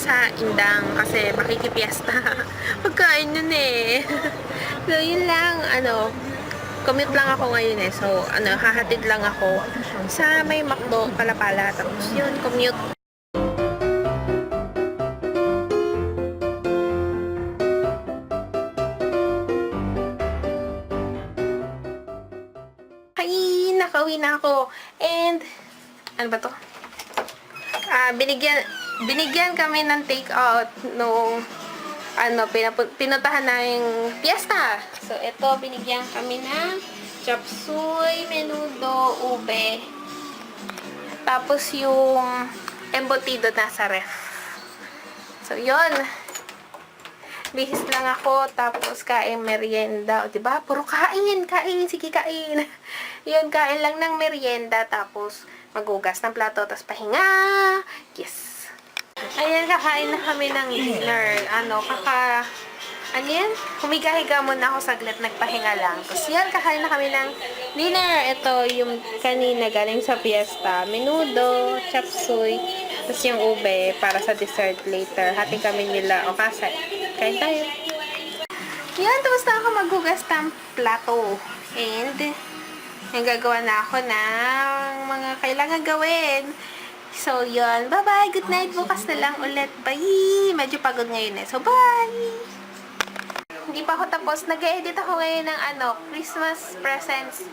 sa Indang kasi makikipiesta. Pagkain nun eh. So, yun lang, commute lang ako ngayon eh. So, hahatid lang ako sa may McDo, Palapala. Tapos yun, commute. Ay, nakauwi na ako. And, ano ba to? Binigyan kami ng take out nung pinuntahan na yung fiesta. So, ito, binigyan kami ng chop suey, menudo, ube. Tapos yung embutido nasa ref. So, yun. Bihis lang ako, tapos kain merienda. O, diba? Puro kain, sige kain. Yun, kain lang ng merienda, tapos magugas ng plato, tapos pahinga. Yes. Ayan, kakain na kami ng dinner. Humiga-higa muna ako saglit, nagpahinga lang. Tapos yan, kakain na kami ng dinner. Ito, yung kanina galing sa fiesta. Menudo, chop suey, tapos yung ube para sa dessert later. Hati kami nila. O kasi, kain tayo. Yan, tapos na ako maghugas ng plato. And, gagawa na ako ng mga kailangan gawin. So, yun. Bye-bye. Good night. Bukas na lang ulit. Bye. Medyo pagod ngayon eh. So, bye. Hindi pa ako tapos. Nag-edit ako ngayon ng Christmas presents.